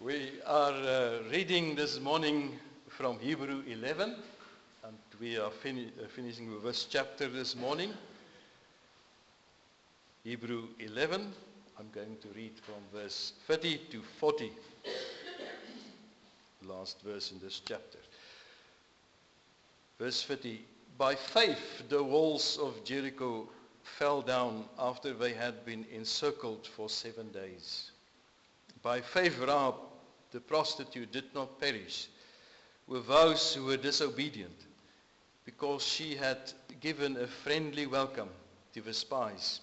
We are reading this morning from Hebrew 11, and we are finishing with this chapter this morning. Hebrew 11, I'm going to read from verse 30 to 40, last verse in this chapter. Verse 30, by faith the walls of Jericho fell down after they had been encircled for 7 days. By faith Rahab, the prostitute, did not perish with those who were disobedient, because she had given a friendly welcome to the spies.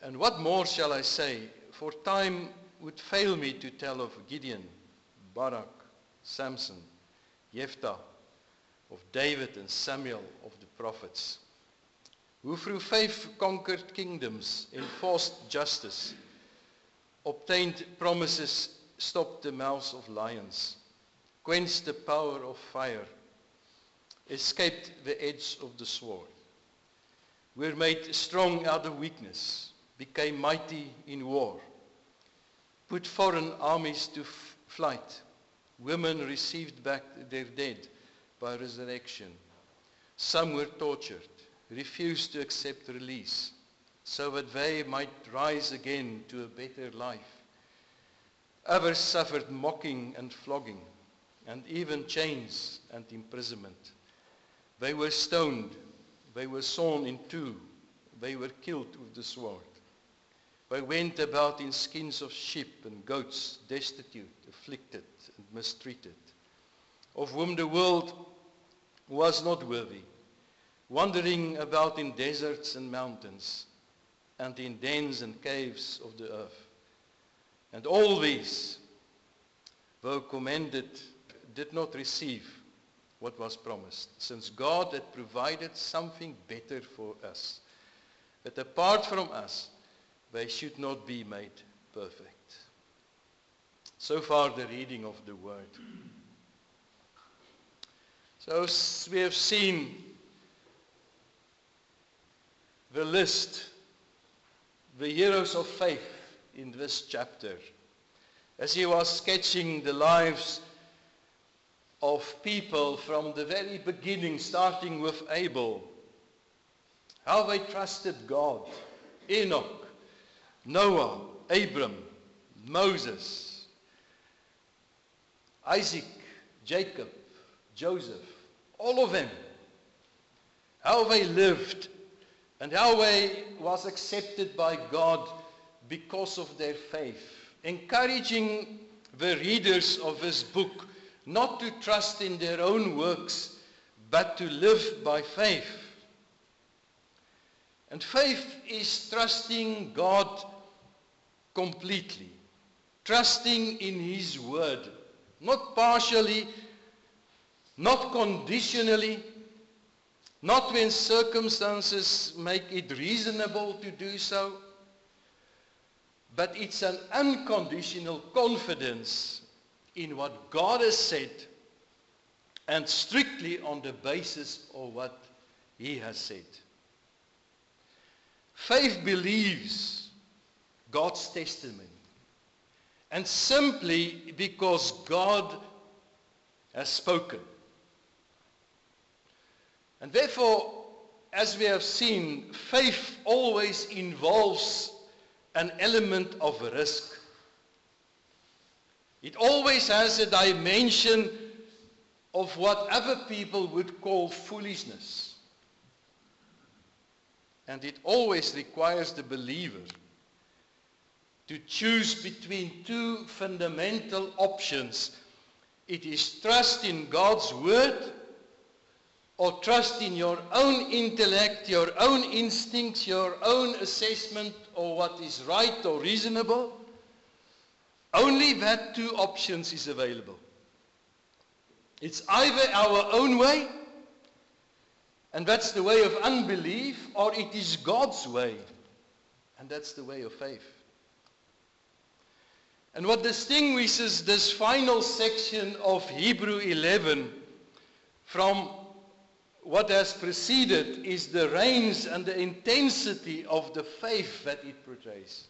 And what more shall I say? For time would fail me to tell of Gideon, Barak, Samson, Jephthah, of David and Samuel, of the prophets, who through faith conquered kingdoms, enforced justice, obtained promises, stopped the mouths of lions, quenched the power of fire, escaped the edge of the sword, were made strong out of weakness, became mighty in war, put foreign armies to flight, women received back their dead by resurrection, some were tortured, refused to accept release, so that they might rise again to a better life. Others suffered mocking and flogging, and even chains and imprisonment. They were stoned, they were sawn in two, they were killed with the sword. They went about in skins of sheep and goats, destitute, afflicted, and mistreated, of whom the world was not worthy, wandering about in deserts and mountains, and in dens and caves of the earth. And all these, though commended, did not receive what was promised, since God had provided something better for us, that apart from us, they should not be made perfect. So far the reading of the word. So as we have seen the list, the heroes of faith in this chapter, as he was sketching the lives of people from the very beginning, starting with Abel, how they trusted God, Enoch, Noah, Abram, Moses, Isaac, Jacob, Joseph, all of them, how they lived and how they was accepted by God because of their faith, encouraging the readers of this book not to trust in their own works, but to live by faith. And faith is trusting God completely, trusting in His word, not partially, not conditionally, not when circumstances make it reasonable to do so, but it's an unconditional confidence in what God has said, and strictly on the basis of what He has said. Faith believes God's testimony, and simply because God has spoken. And therefore, as we have seen, faith always involves an element of risk. It always has a dimension of what other people would call foolishness. And it always requires the believer to choose between two fundamental options. It is trust in God's word, or trust in your own intellect, your own instincts, your own assessment of what is right or reasonable. Only that two options is available. It's either our own way, and that's the way of unbelief, or it is God's way, and that's the way of faith. And what distinguishes this final section of Hebrew 11 from what has preceded is the range and the intensity of the faith that it portrays.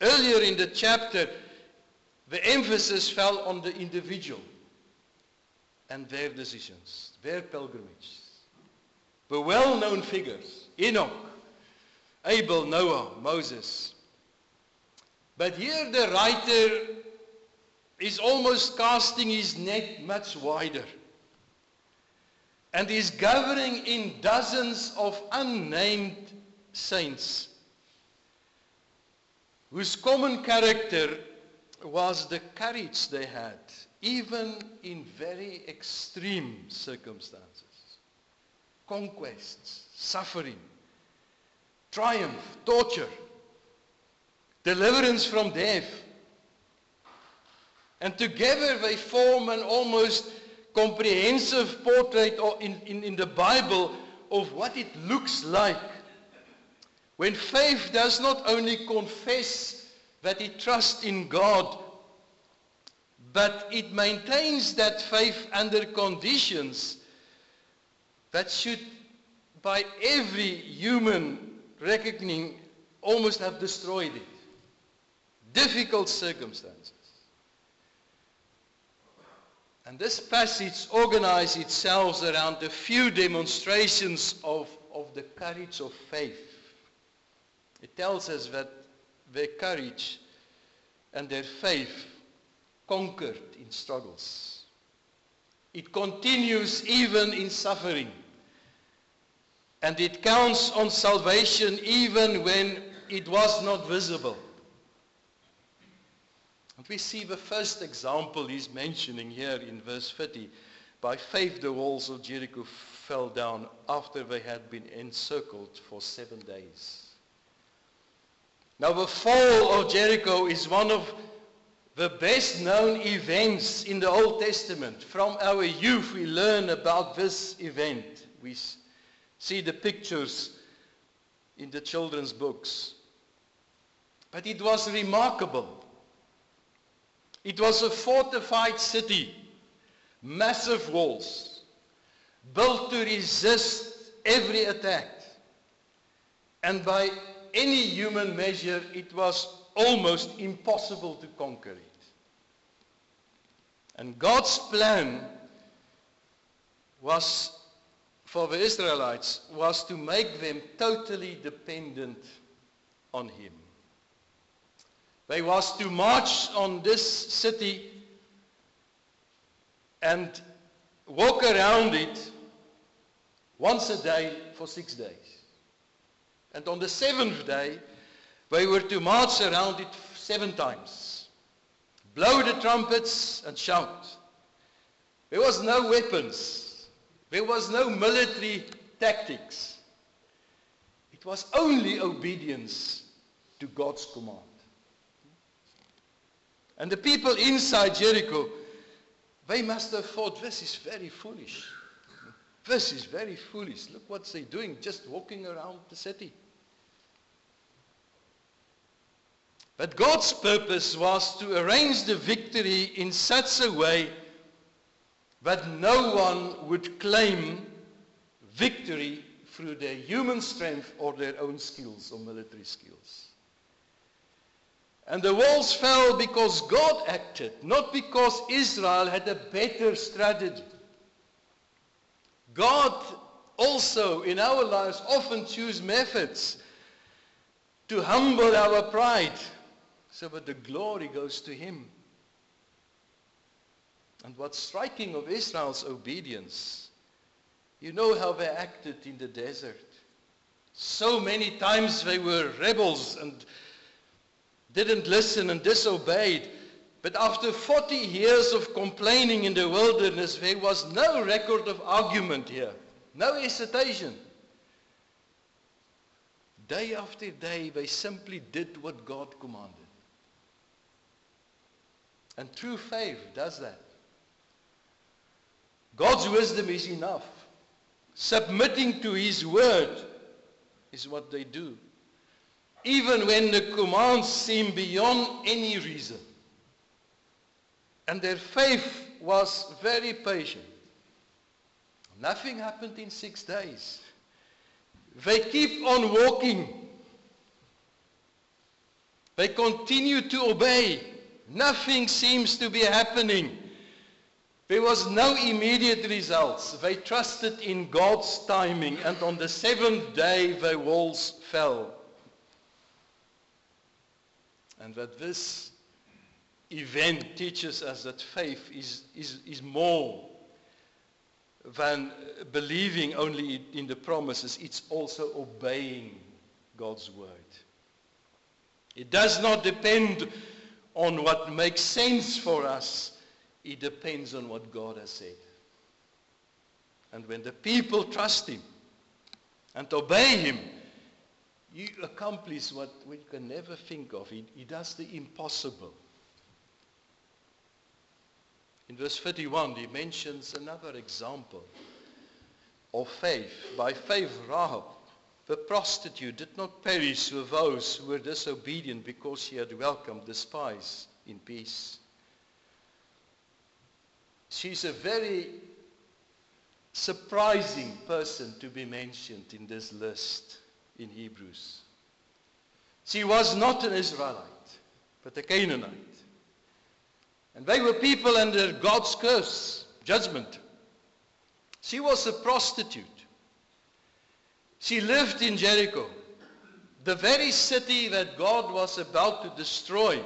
Earlier in the chapter, the emphasis fell on the individual and their decisions, their pilgrimages. The well-known figures, Enoch, Abel, Noah, Moses. But here the writer is almost casting his net much wider and is gathering in dozens of unnamed saints whose common character was the courage they had, even in very extreme circumstances. Conquests, suffering, triumph, torture, deliverance from death. And together they form an almost comprehensive portrait in the Bible of what it looks like when faith does not only confess that it trusts in God, but it maintains that faith under conditions that should, by every human reckoning, almost have destroyed it. Difficult circumstances. And this passage organizes itself around a few demonstrations of the courage of faith. It tells us that their courage and their faith conquered in struggles. It continues even in suffering. And it counts on salvation even when it was not visible. And we see the first example he's mentioning here in verse 30. By faith the walls of Jericho fell down after they had been encircled for 7 days. Now the fall of Jericho is one of the best known events in the Old Testament. From our youth we learn about this event. We see the pictures in the children's books. But it was remarkable. It was a fortified city, massive walls, built to resist every attack. And by any human measure, it was almost impossible to conquer it. And God's plan was, for the Israelites, was to make them totally dependent on Him. They was to march on this city and walk around it once a day for 6 days. And on the 7th day, they were to march around it 7 times. Blow the trumpets and shout. There was no weapons. There was no military tactics. It was only obedience to God's command. And the people inside Jericho, they must have thought, this is very foolish. This is very foolish. Look what they're doing, just walking around the city. But God's purpose was to arrange the victory in such a way that no one would claim victory through their human strength or their own skills or military skills. And the walls fell because God acted, not because Israel had a better strategy. God also in our lives often chooses methods to humble our pride so that the glory goes to Him. And what's striking of Israel's obedience, you know how they acted in the desert. So many times they were rebels and didn't listen and disobeyed. But after 40 years of complaining in the wilderness, there was no record of argument here. No hesitation. Day after day, they simply did what God commanded. And true faith does that. God's wisdom is enough. Submitting to His word is what they do. Even when the commands seem beyond any reason. And their faith was very patient. Nothing happened in 6 days. They keep on walking. They continue to obey. Nothing seems to be happening. There was no immediate results. They trusted in God's timing, and on the 7th day the walls fell. And that this event teaches us that faith is more than believing only in the promises. It's also obeying God's word. It does not depend on what makes sense for us. It depends on what God has said. And when the people trust him and obey him, he accomplishes what we can never think of. He does the impossible. In verse 31, he mentions another example of faith. By faith, Rahab, the prostitute, did not perish with those who were disobedient because she had welcomed the spies in peace. She's a very surprising person to be mentioned in this list in Hebrews. She was not an Israelite, but a Canaanite. And they were people under God's curse, judgment. She was a prostitute. She lived in Jericho, the very city that God was about to destroy.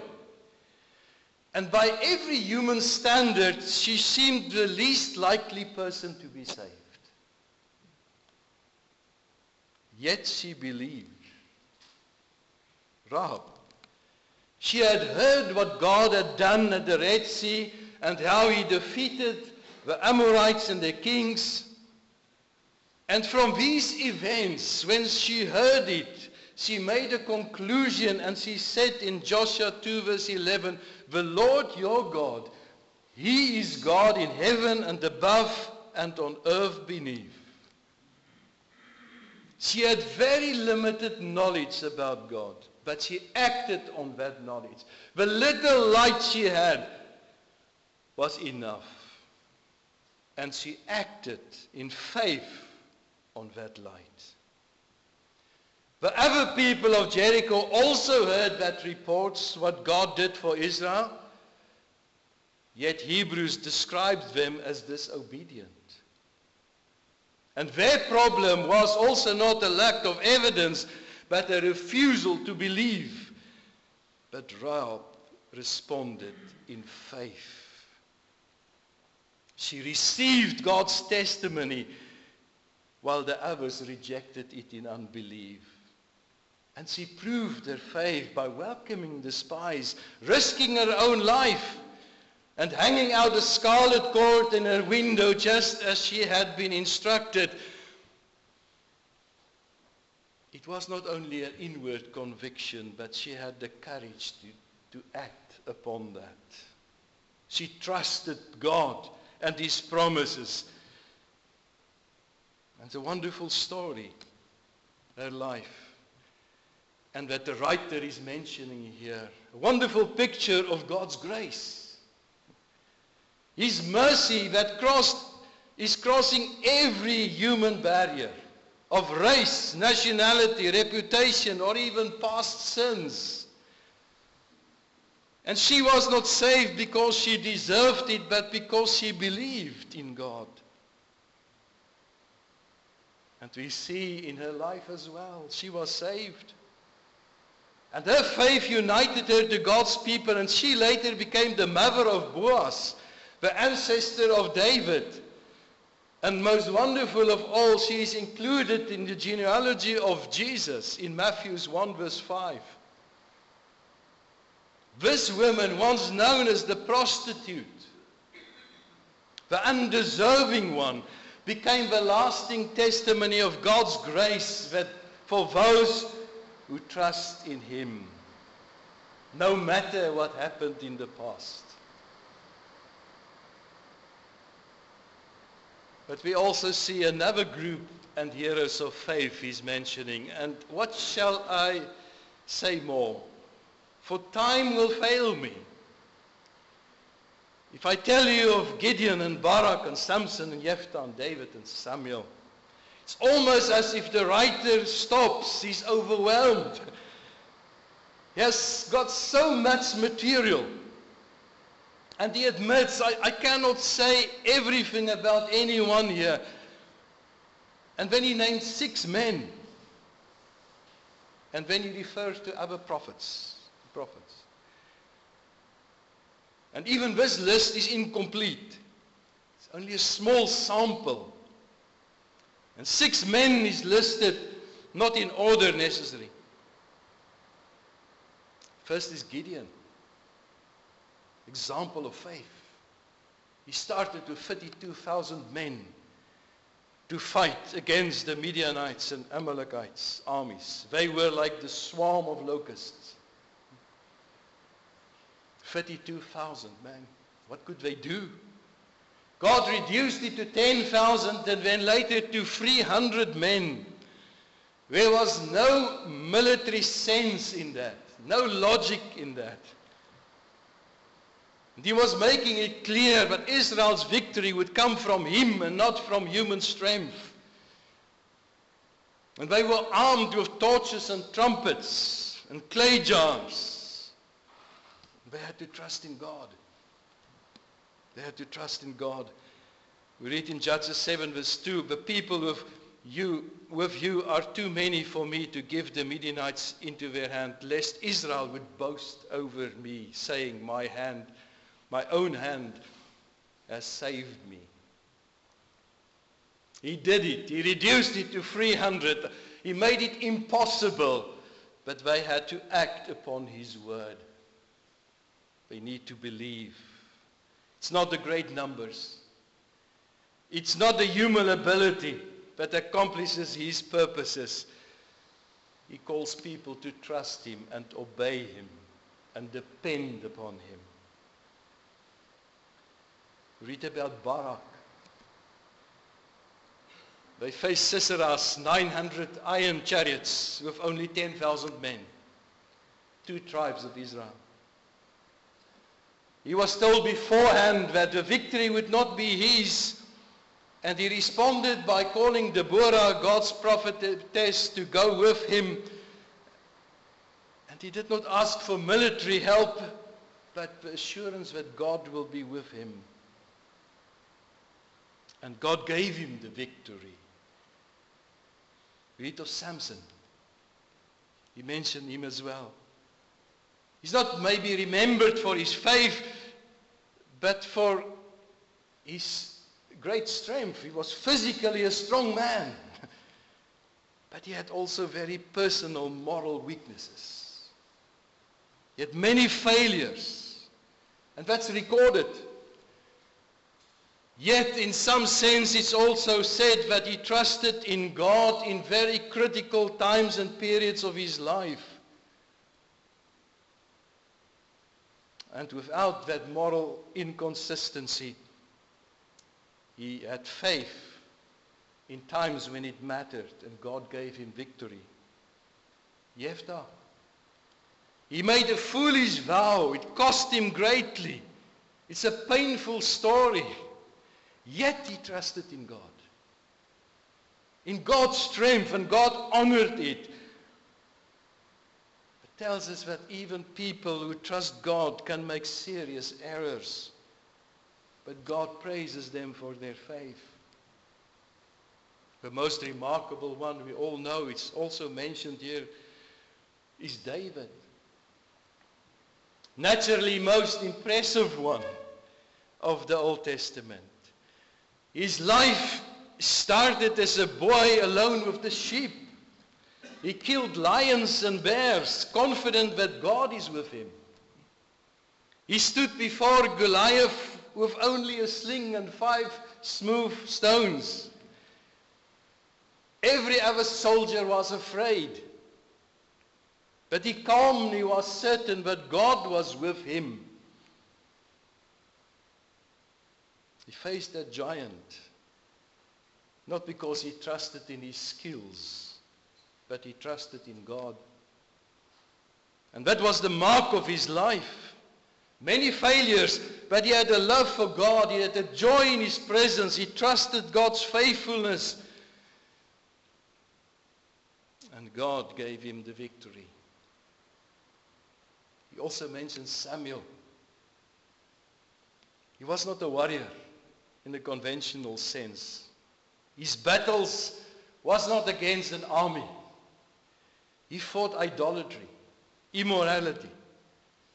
And by every human standard, she seemed the least likely person to be saved. Yet she believed. Rahab. She had heard what God had done at the Red Sea and how he defeated the Amorites and their kings. And from these events, when she heard it, she made a conclusion, and she said in Joshua 2 verse 11, "The Lord your God, he is God in heaven and above and on earth beneath." She had very limited knowledge about God, but she acted on that knowledge. The little light she had was enough. And she acted in faith on that light. The other people of Jericho also heard that reports, what God did for Israel. Yet Hebrews describes them as disobedient. And their problem was also not a lack of evidence, but a refusal to believe. But Rahab responded in faith. She received God's testimony, while the others rejected it in unbelief. And she proved her faith by welcoming the spies, risking her own life, and hanging out a scarlet cord in her window just as she had been instructed. It was not only an inward conviction, but she had the courage to act upon that. She trusted God and his promises. And it's a wonderful story, her life. And that the writer is mentioning here. A wonderful picture of God's grace. His mercy that is crossing every human barrier of race, nationality, reputation, or even past sins. And she was not saved because she deserved it, but because she believed in God. And we see in her life as well, she was saved. And her faith united her to God's people, and she later became the mother of Boaz, the ancestor of David. And most wonderful of all, she is included in the genealogy of Jesus in Matthew 1 verse 5. This woman, once known as the prostitute, the undeserving one, became the lasting testimony of God's grace that for those who trust in him, no matter what happened in the past. But we also see another group and heroes of faith he's mentioning. And what shall I say more? For time will fail me. If I tell you of Gideon and Barak and Samson and Jephthah and David and Samuel, it's almost as if the writer stops. He's overwhelmed. He has got so much material And he admits, I cannot say everything about anyone here. And then he names 6 men. And then he refers to other prophets. And even this list is incomplete. It's only a small sample. And 6 men is listed, not in order necessary. First is Gideon. Example of faith. He started with 32,000 men to fight against the Midianites and Amalekites armies. They were like the swarm of locusts. 32,000 men. What could they do? God reduced it to 10,000 and then later to 300 men. There was no military sense in that, no logic in that. And he was making it clear that Israel's victory would come from him and not from human strength. And they were armed with torches and trumpets and clay jars. They had to trust in God. They had to trust in God. We read in Judges 7 verse 2, the people with you are too many for me to give the Midianites into their hand, lest Israel would boast over me, saying, my own hand has saved me. He did it. He reduced it to 300. He made it impossible, but they had to act upon his word. They need to believe. It's not the great numbers. It's not the human ability that accomplishes his purposes. He calls people to trust him and obey him and depend upon him. Read about Barak. They faced Sisera's 900 iron chariots with only 10,000 men. 2 tribes of Israel. He was told beforehand that the victory would not be his, and he responded by calling Deborah, God's prophetess, to go with him. And he did not ask for military help, but the assurance that God will be with him. And God gave him the victory. Read of Samson. He mentioned him as well. He's not maybe remembered for his faith, but for his great strength. He was physically a strong man, but he had also very personal moral weaknesses. He had many failures, and that's recorded. Yet, in some sense, it's also said that he trusted in God in very critical times and periods of his life. And without that moral inconsistency, he had faith in times when it mattered, and God gave him victory. Jephthah. He made a foolish vow. It cost him greatly. It's a painful story. Yet he trusted in God. In God's strength, and God honored it. It tells us that even people who trust God can make serious errors. But God praises them for their faith. The most remarkable one we all know, it's also mentioned here, is David. Naturally, most impressive one of the Old Testament. His life started as a boy alone with the sheep. He killed lions and bears, confident that God is with him. He stood before Goliath with only a sling and 5 smooth stones. Every other soldier was afraid. But he calmly was certain that God was with him. He faced that giant, not because he trusted in his skills, but he trusted in God. And that was the mark of his life. Many failures, but he had a love for God. He had a joy in his presence. He trusted God's faithfulness. And God gave him the victory. He also mentions Samuel. He was not a warrior in the conventional sense. His battles was not against an army. He fought idolatry, immorality,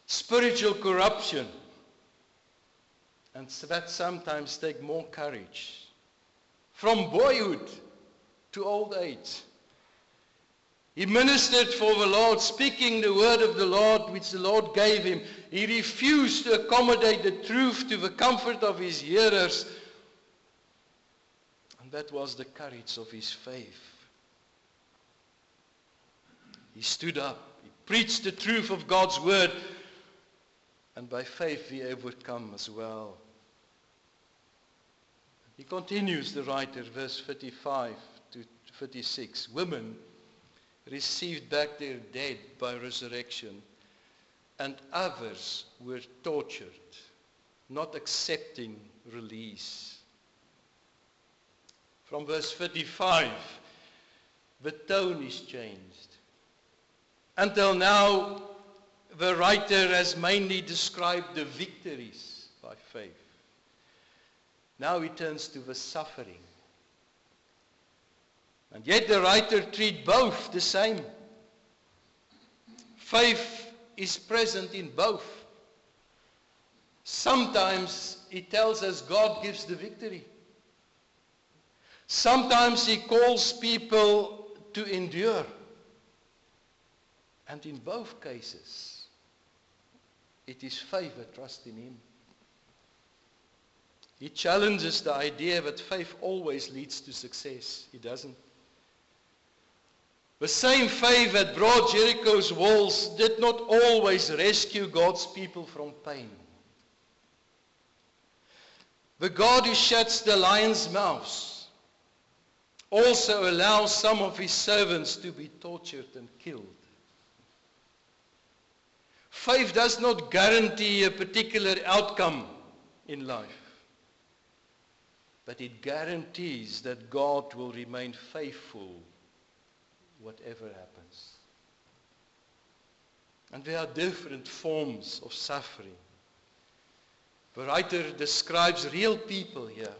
spiritual corruption, and that sometimes take more courage. From boyhood to old age, he ministered for the Lord, speaking the word of the Lord which the Lord gave him. He refused to accommodate the truth to the comfort of his hearers. And that was the courage of his faith. He stood up, he preached the truth of God's word, and by faith he overcome as well. He continues, the writer, verse 35 to 36. Women received back their dead by resurrection, and others were tortured, not accepting release. From verse 35, the tone is changed. Until now, the writer has mainly described the victories by faith. Now he turns to the suffering. And yet the writer treats both the same. Faith is present in both. Sometimes he tells us God gives the victory. Sometimes he calls people to endure. And in both cases, it is faith that trusts in him. He challenges the idea that faith always leads to success. It doesn't. The same faith that brought Jericho's walls did not always rescue God's people from pain. The God who shuts the lions' mouths also allows some of his servants to be tortured and killed. Faith does not guarantee a particular outcome in life, but it guarantees that God will remain faithful whatever happens. And there are different forms of suffering. The writer describes real people here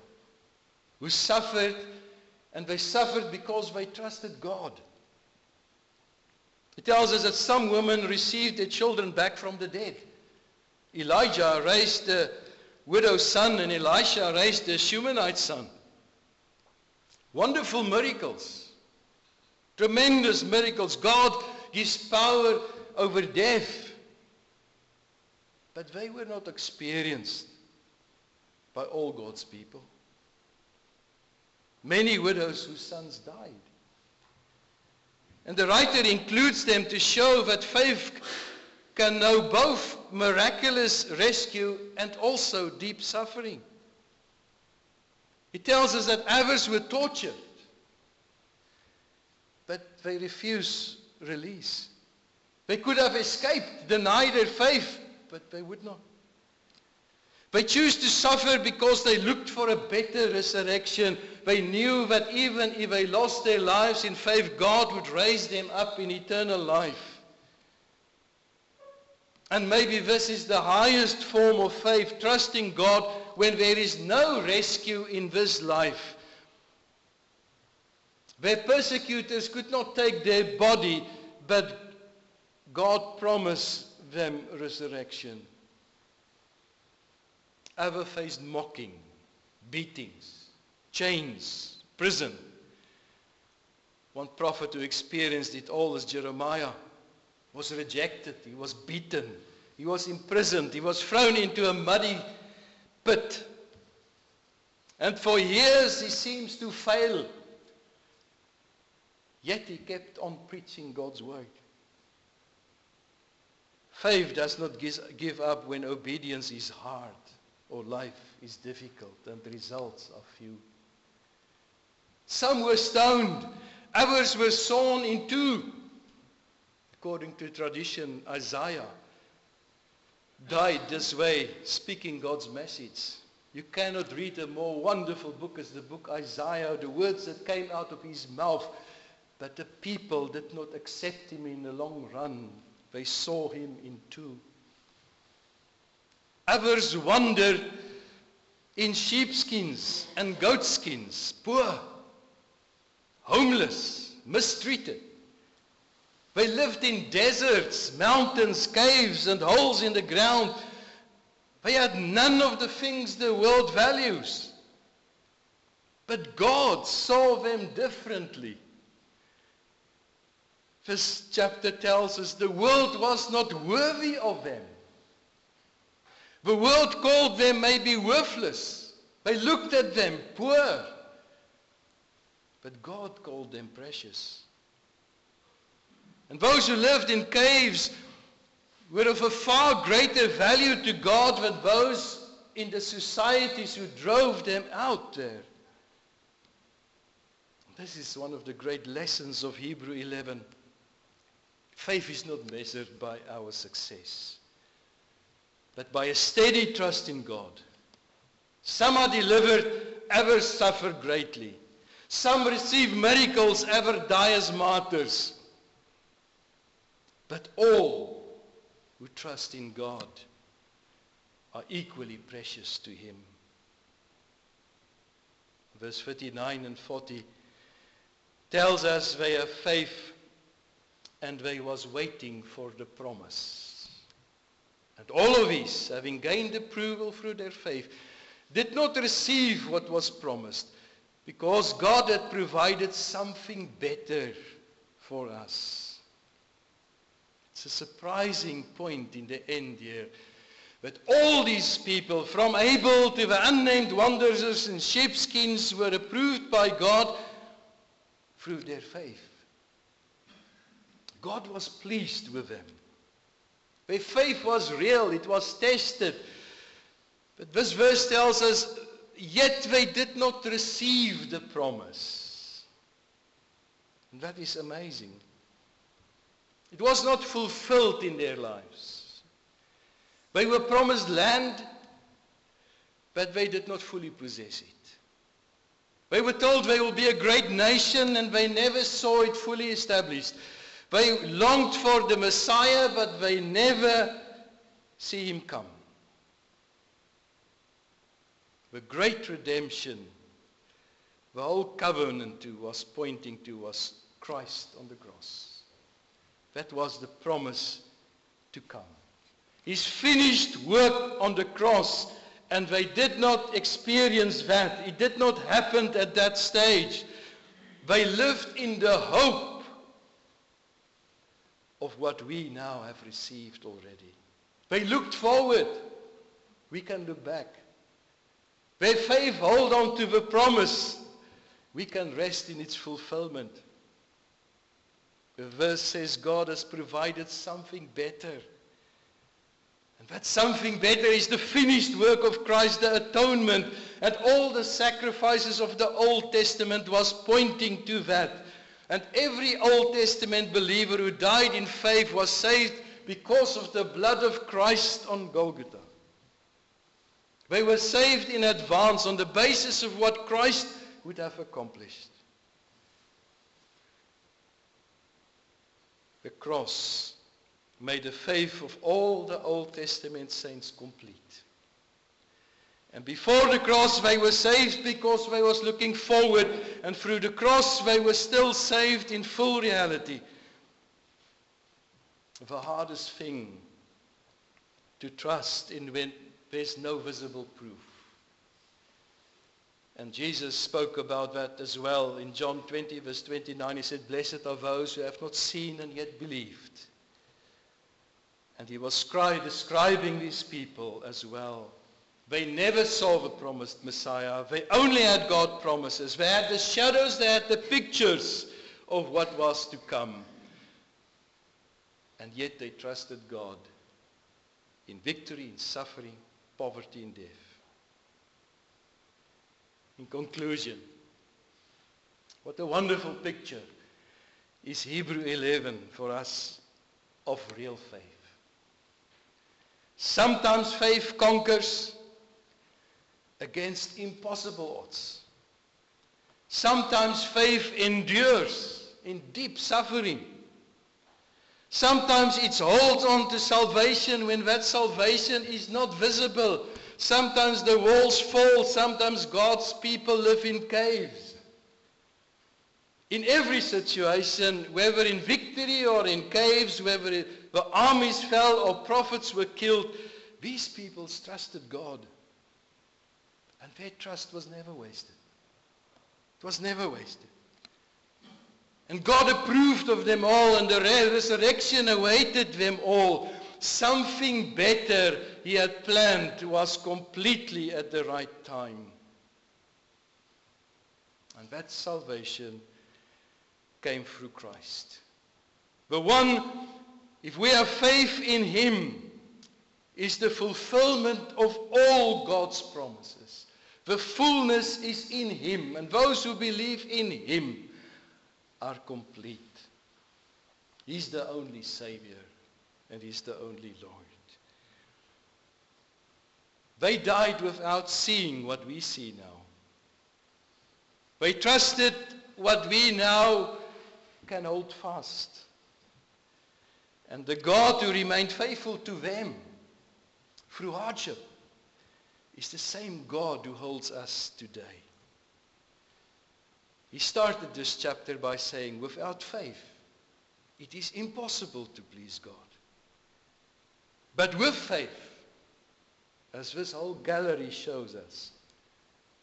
who suffered, and they suffered because they trusted God. He tells us that some women received their children back from the dead. Elijah raised the widow's son, and Elisha raised the Shunammite son. Wonderful miracles. Tremendous miracles. God gives power over death. But they were not experienced by all God's people. Many widows whose sons died. And the writer includes them to show that faith can know both miraculous rescue and also deep suffering. He tells us that others were tortured, but they refuse release. They could have escaped, denied their faith, but they would not. They choose to suffer because they looked for a better resurrection. They knew that even if they lost their lives in faith, God would raise them up in eternal life. And maybe this is the highest form of faith, trusting God when there is no rescue in this life. Their persecutors could not take their body, but God promised them resurrection. Others faced mocking, beatings, chains, prison. One prophet who experienced it all is Jeremiah. Was rejected, he was beaten, he was imprisoned, he was thrown into a muddy pit. And for years he seems to fail. Yet he kept on preaching God's word. Faith does not give up when obedience is hard or life is difficult and the results are few. Some were stoned, others were sawn in two. According to tradition, Isaiah died this way, speaking God's message. You cannot read a more wonderful book as the book Isaiah, the words that came out of his mouth. But the people did not accept him in the long run. They saw him in two. Others wandered in sheepskins and goatskins, poor, homeless, mistreated. They lived in deserts, mountains, caves, and holes in the ground. They had none of the things the world values. But God saw them differently. This chapter tells us the world was not worthy of them. The world called them maybe worthless. They looked at them poor. But God called them precious. And those who lived in caves were of a far greater value to God than those in the societies who drove them out there. This is one of the great lessons of Hebrew 11. Faith is not measured by our success, but by a steady trust in God. Some are delivered, others suffer greatly. Some receive miracles, others die as martyrs. But all who trust in God are equally precious to Him. Verse 39 and 40 tells us they have faith, and they was waiting for the promise. And all of these, having gained approval through their faith, did not receive what was promised, because God had provided something better for us. It's a surprising point in the end here, that all these people, from Abel to the unnamed wanderers in sheepskins, were approved by God through their faith. God was pleased with them. Their faith was real, it was tested. But this verse tells us, yet they did not receive the promise. And that is amazing. It was not fulfilled in their lives. They were promised land, but they did not fully possess it. They were told they will be a great nation, and they never saw it fully established. They longed for the Messiah, but they never see Him come. The great redemption, the whole covenant was pointing to was Christ on the cross. That was the promise to come. His finished work on the cross, and they did not experience that. It did not happen at that stage. They lived in the hope of what we now have received already. They looked forward. We can look back. Their faith hold on to the promise. We can rest in its fulfillment. The verse says God has provided something better. And that something better is the finished work of Christ, the atonement. And all the sacrifices of the Old Testament was pointing to that. And every Old Testament believer who died in faith was saved because of the blood of Christ on Golgotha. They were saved in advance on the basis of what Christ would have accomplished. The cross made the faith of all the Old Testament saints complete. And before the cross they were saved because they was looking forward, and through the cross they were still saved in full reality. The hardest thing to trust in when there's no visible proof. And Jesus spoke about that as well in John 20 verse 29. He said, "Blessed are those who have not seen and yet believed." And he was describing these people as well. They never saw the promised Messiah. They only had God's promises. They had the shadows, they had the pictures of what was to come. And yet they trusted God in victory, in suffering, poverty, and death. In conclusion, what a wonderful picture is Hebrew 11 for us of real faith. Sometimes faith conquers against impossible odds. Sometimes faith endures in deep suffering. Sometimes it's hold on to salvation when that salvation is not visible. Sometimes the walls fall. Sometimes God's people live in caves. In every situation, whether in victory or in caves, whether the armies fell or prophets were killed, these people trusted God. And their trust was never wasted. It was never wasted. And God approved of them all, and the resurrection awaited them all. Something better he had planned was completely at the right time. And that salvation came through Christ. The one, if we have faith in him, is the fulfillment of all God's promises. The fullness is in him, and those who believe in him are complete. He's the only Savior, and he's the only Lord. They died without seeing what we see now. They trusted what we now can hold fast. And the God who remained faithful to them through hardship is the same God who holds us today. He started this chapter by saying, without faith, it is impossible to please God. But with faith, as this whole gallery shows us,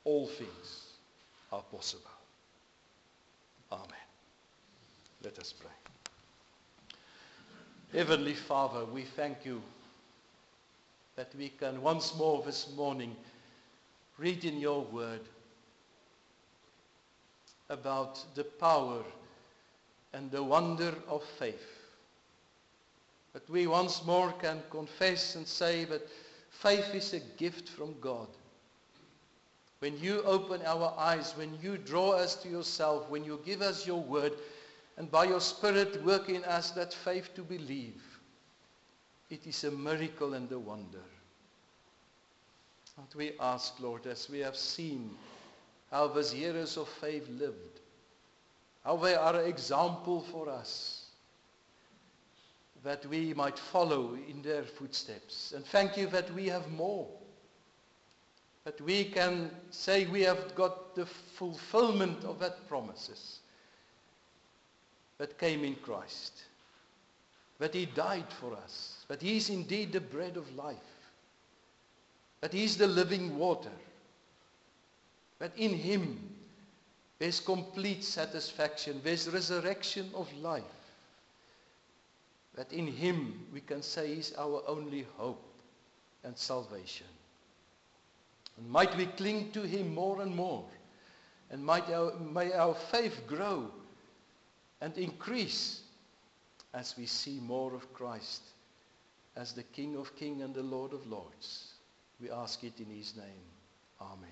all things are possible. Amen. Let us pray. Heavenly Father, we thank you that we can once more this morning read in your word about the power and the wonder of faith. That we once more can confess and say that faith is a gift from God. When you open our eyes, when you draw us to yourself, when you give us your word, and by your Spirit work in us that faith to believe, it is a miracle and a wonder. And we ask, Lord, as we have seen how these heroes of faith lived, how they are an example for us, that we might follow in their footsteps. And thank you that we have more. That we can say we have got the fulfillment of that promises that came in Christ. That he died for us. That he is indeed the bread of life. That he is the living water. That in him there's complete satisfaction. There's resurrection of life. That in him we can say he's our only hope and salvation. And might we cling to him more and more. And may our faith grow and increase as we see more of Christ as the King of Kings and the Lord of Lords. We ask it in his name. Amen.